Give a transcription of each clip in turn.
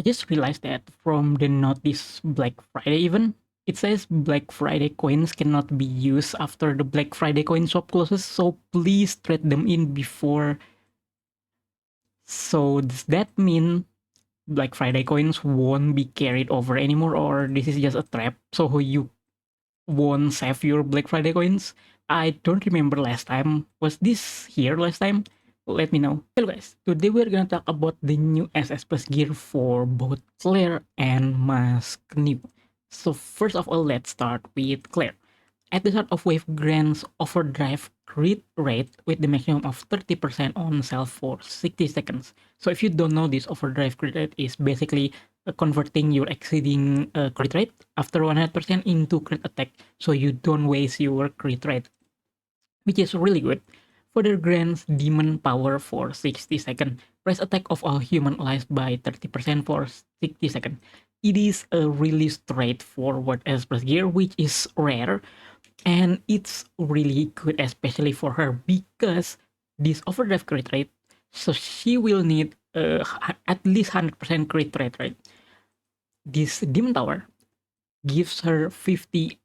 I just realized that from the notice Black Friday event, it says Black Friday coins cannot be used after the Black Friday coin shop closes, so please trade them in before. So does that mean Black Friday coins won't be carried over anymore, or this is just a trap so you won't save your Black Friday coins? I don't remember last time. Was this here last time? Let me know. Hello guys, today we're gonna talk about the new SS Plus gear for both Claire and Mask New. So first of all, let's start with Claire. At the start of wave grants overdrive crit rate with the maximum of 30% on self for 60 seconds. So if you don't know, this overdrive crit rate is basically converting your exceeding crit rate after 100% into crit attack, so you don't waste your crit rate, which is really good. Further grants demon power for 60 seconds. Press attack of all human allies by 30% for 60 seconds. It is a really straightforward S plus gear, which is rare, and it's really good especially for her because this overdrive crit rate, so she will need at least 100% crit rate, right? This demon tower gives her 50%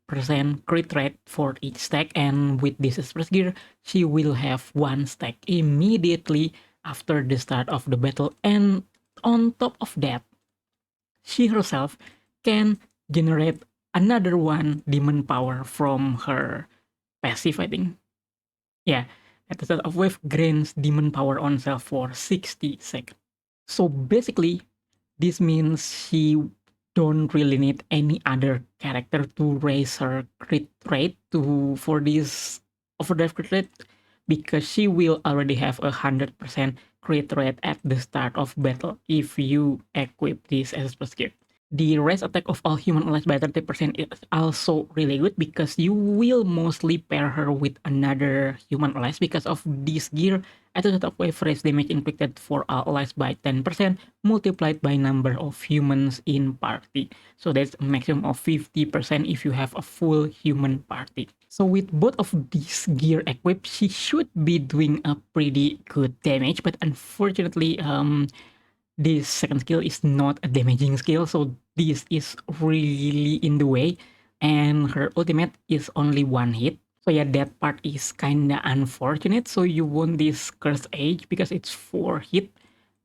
crit rate for each stack, and with this express gear she will have one stack immediately after the start of the battle. And on top of that, she herself can generate another one demon power from her passive, I think. Yeah, at the start of wave grants demon power on self for 60 seconds. So basically, this means she don't really need any other character to raise her crit rate to for this overdrive crit rate, because she will already have 100% crit rate at the start of battle if you equip this as a skill. The raise attack of all human allies by 30% is also really good because you will mostly pair her with another human allies because of this gear. At the start of wave, raise damage inflicted for all allies by 10% multiplied by number of humans in party. So that's a maximum of 50% if you have a full human party. So with both of these gear equipped, she should be doing a pretty good damage, but unfortunately, this second skill is not a damaging skill, so this is really in the way, and her ultimate is only one hit. So yeah, that part is kinda unfortunate. So you won this Curse Age because it's 4 hit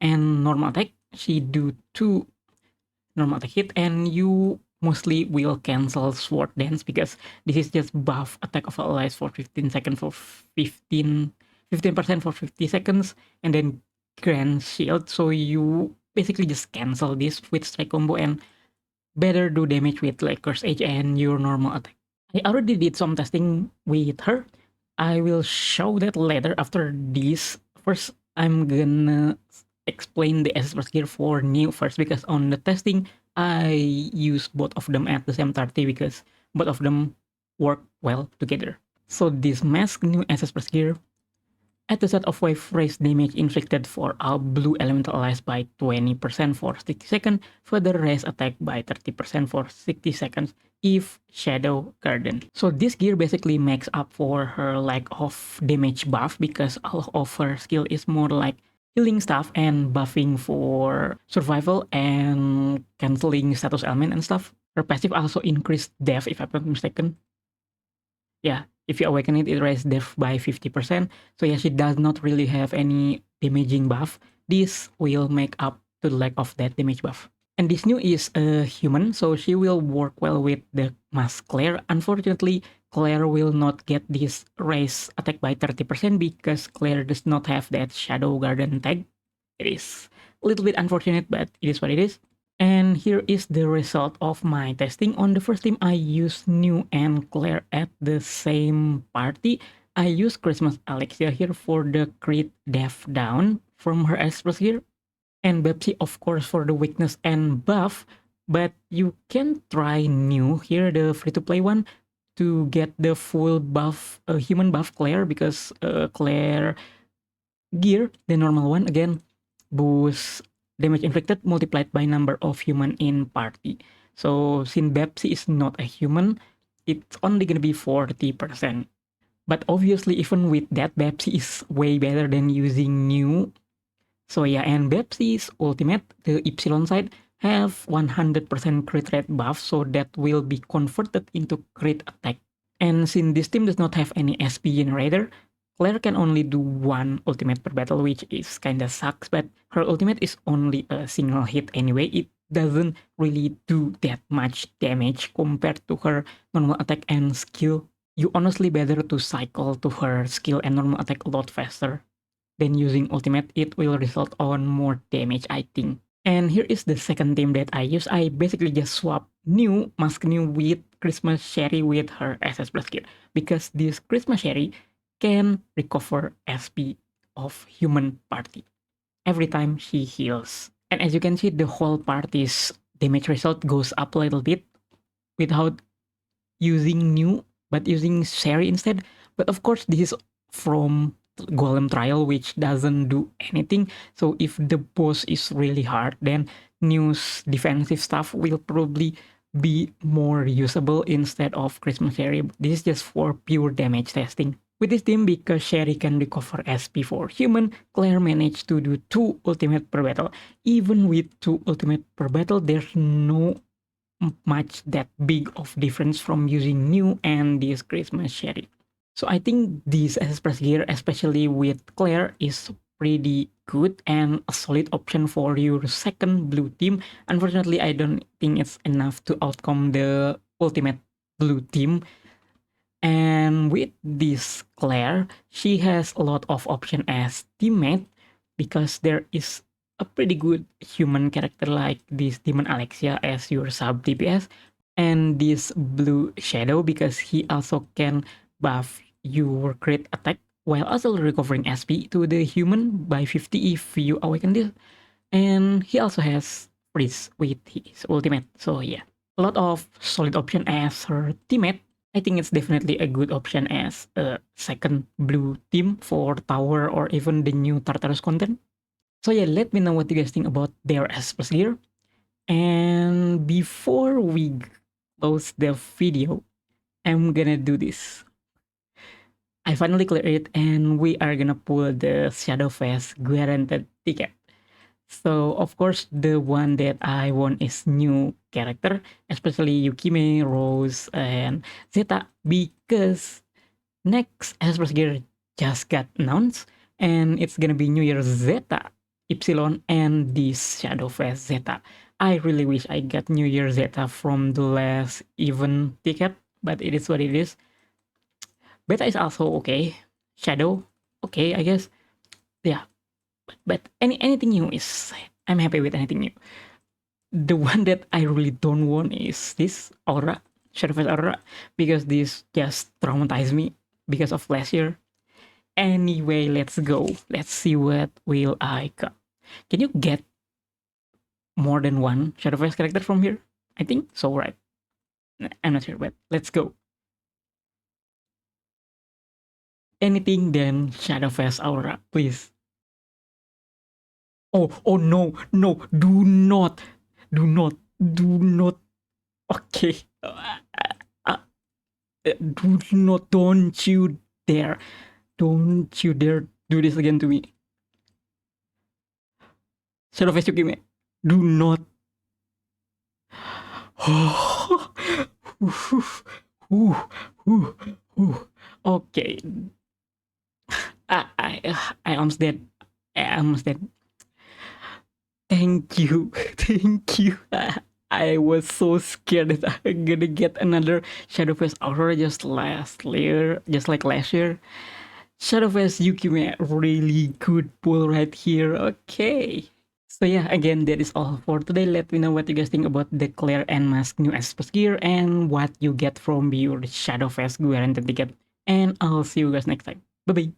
and normal attack. She do 2 normal attack hit, and you mostly will cancel Sword Dance because this is just buff attack of allies for 15 seconds for 15% for 50 seconds, and then Grand Shield. So you basically just cancel this with strike combo and better do damage with like Curse Age and your normal attack. I already did some testing with her. I will show that later after this. First, I'm gonna explain the SS gear for new first, because on the testing, I use both of them at the same 30 because both of them work well together. So this mask new SS gear at the start of wave, raise damage inflicted for all blue elemental allies by 20% for 60 seconds, further raise attack by 30% for 60 seconds if Shadow Garden. So this gear basically makes up for her lack of damage buff because all of her skill is more like healing stuff and buffing for survival and canceling status element and stuff. Her passive also increased death if I'm not mistaken. Yeah, if you awaken it, it raises death by 50%. So yeah, she does not really have any damaging buff. This will make up to the lack of that damage buff. And this new is a human, so she will work well with the Mask Claire. Unfortunately, Claire will not get this raise attack by 30% because Claire does not have that Shadow Garden tag. It is a little bit unfortunate, but it is what it is. And here is the result of my testing. On the first team, I used New and Claire at the same party. I used Christmas Alexia here for the crit death down from her express here. And Bepsi, of course, for the weakness and buff. But you can try New here, the free-to-play one, to get the full buff, human buff Claire, because Claire gear, the normal one, again, boosts damage inflicted multiplied by number of human in party. So since Bepsi is not a human, it's only gonna be 40%. But obviously, even with that, Bepsi is way better than using New. So yeah, and Bepsi's ultimate, the Epsilon side, have 100% crit rate buff, so that will be converted into crit attack. And since this team does not have any SP generator, Claire can only do one ultimate per battle, which is kinda sucks, but her ultimate is only a single hit anyway. It doesn't really do that much damage compared to her normal attack and skill. You honestly better to cycle to her skill and normal attack a lot faster than using ultimate. It will result on more damage, I think. And here is the second team that I use. I basically just swap new Mask New with Christmas Sherry with her SS plus gear, because this Christmas Sherry can recover SP of human party every time she heals. And as you can see, the whole party's damage result goes up a little bit without using new, but using Sherry instead. But of course, this is from Golem Trial, which doesn't do anything. So if the boss is really hard, then New's defensive stuff will probably be more usable instead of Christmas Sherry. This is just for pure damage testing. With this team, because Sherry can recover SP for human, Claire managed to do 2 ultimate per battle. Even with 2 ultimate per battle, there's no much that big of difference from using new and this Christmas Sherry. So I think this Express gear, especially with Claire, is pretty good and a solid option for your second blue team. Unfortunately, I don't think it's enough to outcome the ultimate blue team. And with this Claire, she has a lot of option as teammate, because there is a pretty good human character like this Demon Alexia as your sub DPS, and this Blue Shadow because he also can buff your crit attack while also recovering SP to the human by 50 if you awaken this. And he also has freeze with his ultimate. So yeah, a lot of solid option as her teammate. I think it's definitely a good option as a second blue team for tower or even the new Tartarus content. So yeah, let me know what you guys think about their Espress gear. And before we close the video, I'm gonna do this. I finally cleared it and we are gonna pull the Shadowfest guaranteed ticket. So of course the one that I want is new character, especially Yukime, Rose, and Zeta, because next Express Gear just got announced and it's gonna be New Year's Zeta, Epsilon, and this Shadowfest Zeta. I really wish I got New Year Zeta from the last event ticket, but it is what it is. Beta is also okay. Shadow, okay, I guess. Yeah, but anything new is, I'm happy with anything new. The one that I really don't want is this Aura, Shadowfest Aura, because this just traumatized me because of last year. Anyway, let's go. Let's see what will I got. Can you get more than one Shadowfest character from here? I think so, right? I'm not sure, but let's go. Anything then Shadowfest Aura, please. Oh no, no, do not, do not, do not. Okay. Uh, do not, don't you dare. Don't you dare do this again to me. Shadowfest Yukime, do not. Okay. I almost dead. I almost dead. Thank you. Thank you. I was so scared that I'm gonna get another Shadowfest Aurora just last year, just like last year. Shadowfest Yukime, really good pull right here. Okay. So yeah, again, that is all for today. Let me know what you guys think about the Claire and Mask new Espas gear and what you get from your Shadowfest guaranteed ticket. And I'll see you guys next time. Bye bye.